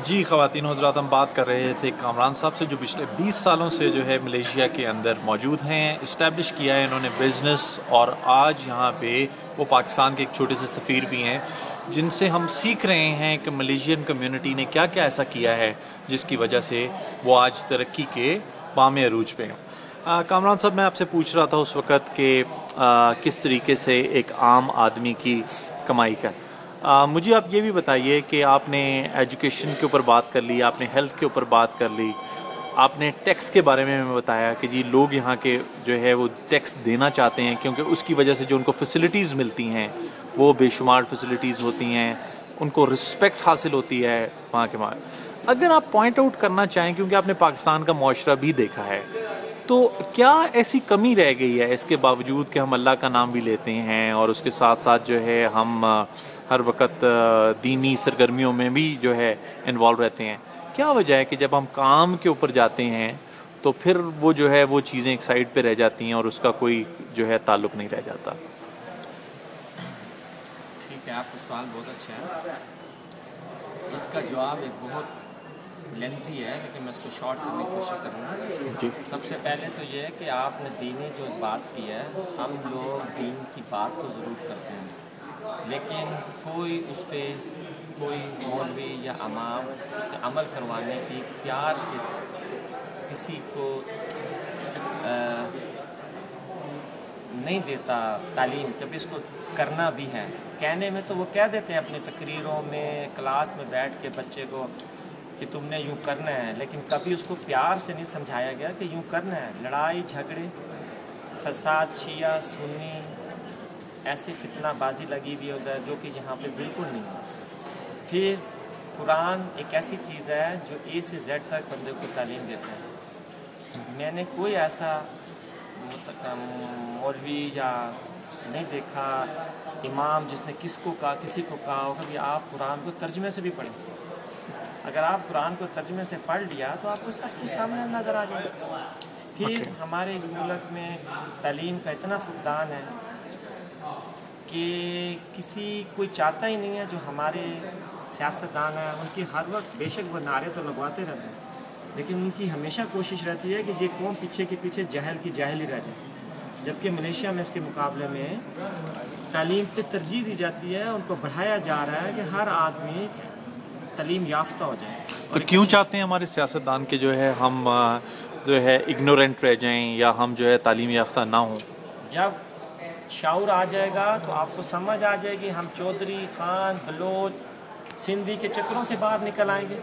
جی خواتین و حضرات، ہم بات کر رہے تھے کامران صاحب سے جو پچھلے 20 سالوں سے جو ہے ملیشیا کے اندر موجود ہیں، اسٹیبلش کیا ہے انہوں نے بزنس، اور آج یہاں پہ وہ پاکستان کے ایک چھوٹے سے سفیر بھی ہیں، جن سے ہم سیکھ رہے ہیں کہ ملیشین کمیونٹی نے کیا کیا ایسا کیا ہے جس کی وجہ سے وہ آج ترقی کے بام عروج پہ ہیں۔ کامران صاحب، میں آپ سے پوچھ رہا تھا اس وقت کہ کس طریقے سے ایک عام آدمی کی کمائی کا، مجھے آپ یہ بھی بتائیے کہ آپ نے ایجوکیشن کے اوپر بات کر لی، آپ نے ہیلتھ کے اوپر بات کر لی، آپ نے ٹیکس کے بارے میں بتایا کہ جی لوگ یہاں کے جو ہے وہ ٹیکس دینا چاہتے ہیں کیونکہ اس کی وجہ سے جو ان کو فیسلٹیز ملتی ہیں وہ بے شمار فیسلٹیز ہوتی ہیں، ان کو رسپیکٹ حاصل ہوتی ہے وہاں کے اگر آپ پوائنٹ آؤٹ کرنا چاہیں، کیونکہ آپ نے پاکستان کا معاشرہ بھی دیکھا ہے، تو کیا ایسی کمی رہ گئی ہے اس کے باوجود کہ ہم اللہ کا نام بھی لیتے ہیں اور اس کے ساتھ ساتھ جو ہے ہم ہر وقت دینی سرگرمیوں میں بھی جو ہے انوالو رہتے ہیں؟ کیا وجہ ہے کہ جب ہم کام کے اوپر جاتے ہیں تو پھر وہ جو ہے وہ چیزیں ایک سائڈ پہ رہ جاتی ہیں اور اس کا کوئی جو ہے تعلق نہیں رہ جاتا؟ ٹھیک ہے، آپ کا سوال بہت اچھا ہے۔ اس کا جواب ایک بہت لینتھی ہے، لیکن میں اس کو شارٹ کرنے کی کوشش کروں گا۔ جی، سب سے پہلے تو یہ ہے کہ آپ نے دینی جو بات کی ہے، ہم لوگ دین کی بات تو ضرور کرتے ہیں، لیکن کوئی اس پہ کوئی مولوی یا امام اس پہ عمل کروانے کی پیار سے کسی کو نہیں دیتا تعلیم کہ اس کو کرنا بھی ہے۔ کہنے میں تو وہ کہہ دیتے ہیں اپنی تقریروں میں، کلاس میں بیٹھ کے بچے کو کہ تم نے یوں کرنا ہے، لیکن کبھی اس کو پیار سے نہیں سمجھایا گیا کہ یوں کرنا ہے۔ لڑائی جھگڑے، فساد، شیعہ سنی، ایسی فتنہ بازی لگی ہوئی ادھر جو کہ یہاں پہ بالکل نہیں ہے۔ پھر قرآن ایک ایسی چیز ہے جو اے سے زیڈ تک بندے کو تعلیم دیتا ہے۔ میں نے کوئی ایسا مولوی یا نہیں دیکھا امام جس نے کسی کو کہا ہوگا کہ آپ قرآن کو ترجمے سے بھی پڑھیں۔ اگر آپ قرآن کو ترجمے سے پڑھ لیا تو آپ کو سب کچھ سامنے نظر آ جائے۔ پھر ہمارے اس ملک میں تعلیم کا اتنا فقدان ہے کہ کوئی چاہتا ہی نہیں ہے، جو ہمارے سیاستدان ہیں ان کی ہر وقت بے شک وہ نعرے تو لگواتے رہتے ہیں، لیکن ان کی ہمیشہ کوشش رہتی ہے کہ یہ قوم پیچھے کے پیچھے جاہل کی جاہل ہی رہ جائے، جبکہ ملیشیا میں اس کے مقابلے میں تعلیم پہ ترجیح دی جاتی ہے، ان کو بڑھایا جا رہا ہے کہ ہر آدمی تعلیم یافتہ ہو جائے۔ تو کیوں چاہتے ہیں ہمارے سیاستدان کے جو ہے ہم جو ہے اگنورنٹ رہ جائیں یا ہم جو ہے تعلیم یافتہ نہ ہوں؟ جب شعور آ جائے گا تو آپ کو سمجھ آ جائے گی ہم چودھری، خان، بلوچ، سندھی کے چکروں سے باہر نکل آئیں گے،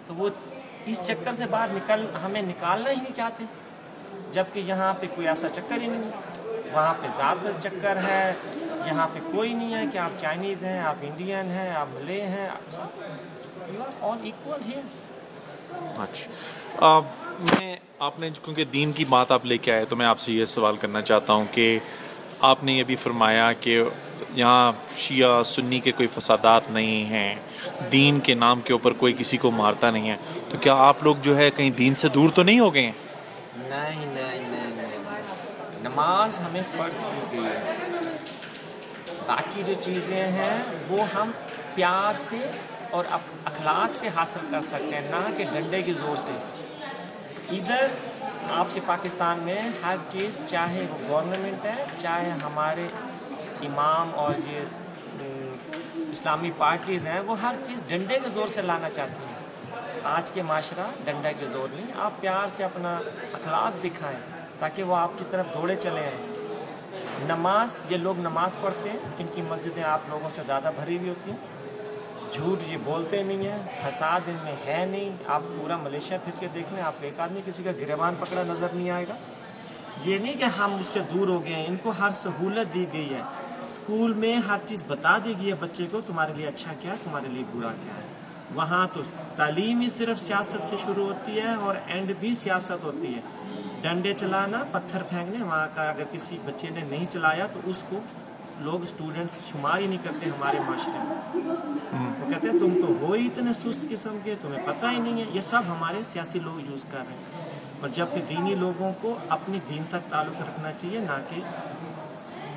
تو وہ اس چکر سے باہر ہمیں نکالنا ہی نہیں چاہتے، جبکہ یہاں پہ کوئی ایسا چکر ہی نہیں ہے۔ وہاں پہ ذات کا چکر ہے، یہاں پہ کوئی نہیں ہے کہ آپ چائنیز ہیں، آپ انڈین ہیں، آپ ملے ہیں، you are all equal here. اچھا، آپ نے کیونکہ دین کی بات آپ لے کے آئے تو میں آپ سے یہ سوال کرنا چاہتا ہوں کہ آپ نے یہ بھی فرمایا کہ یہاں شیعہ سنی کے کوئی فسادات نہیں ہیں، دین کے نام کے اوپر کوئی کسی کو مارتا نہیں ہے، تو کیا آپ لوگ جو ہے کہیں دین سے دور تو نہیں ہو گئے ہیں؟ نہیں، نماز ہمیں فرض کی گئی ہے، باقی جو چیزیں ہیں وہ ہم پیار سے اور اخلاق سے حاصل کر سکتے ہیں، نہ کہ ڈنڈے کے زور سے۔ ادھر آپ کے پاکستان میں ہر چیز، چاہے وہ گورنمنٹ ہے، چاہے ہمارے امام اور یہ اسلامی پارٹیز ہیں، وہ ہر چیز ڈنڈے کے زور سے لانا چاہتی ہیں۔ آج کے معاشرہ ڈنڈے کے زور نہیں، آپ پیار سے اپنا اخلاق دکھائیں تاکہ وہ آپ کی طرف دوڑے چلے آئیں۔ نماز، یہ لوگ نماز پڑھتے ہیں، ان کی مسجدیں آپ لوگوں سے زیادہ بھری ہوئی ہوتی ہیں، جھوٹ یہ بولتے نہیں ہیں، فساد ان میں ہے نہیں۔ آپ پورا ملیشیا پھر کے دیکھ لیں، آپ کو ایک آدمی کسی کا گریبان پکڑا نظر نہیں آئے گا۔ یہ نہیں کہ ہم اس سے دور ہو گئے ہیں، ان کو ہر سہولت دی گئی ہے، اسکول میں ہر چیز بتا دی گئی ہے بچے کو، تمہارے لیے اچھا کیا ہے، تمہارے لیے برا کیا ہے۔ وہاں تو تعلیم ہی صرف سیاست سے شروع ہوتی ہے اور اینڈ بھی سیاست ہوتی ہے۔ ڈنڈے چلانا، پتھر پھینکنے، وہاں کا اگر کسی بچے نے نہیں چلایا تو اس کو لوگ اسٹوڈنٹس شمار ہی نہیں کرتے ہمارے معاشرے میں۔ وہ کہتے ہیں تم تو ہو ہی اتنے سست قسم کے، تمہیں پتہ ہی نہیں ہے۔ یہ سب ہمارے سیاسی لوگ یوز کر رہے ہیں، اور جبکہ دینی لوگوں کو اپنے دین تک تعلق رکھنا چاہیے، نہ کہ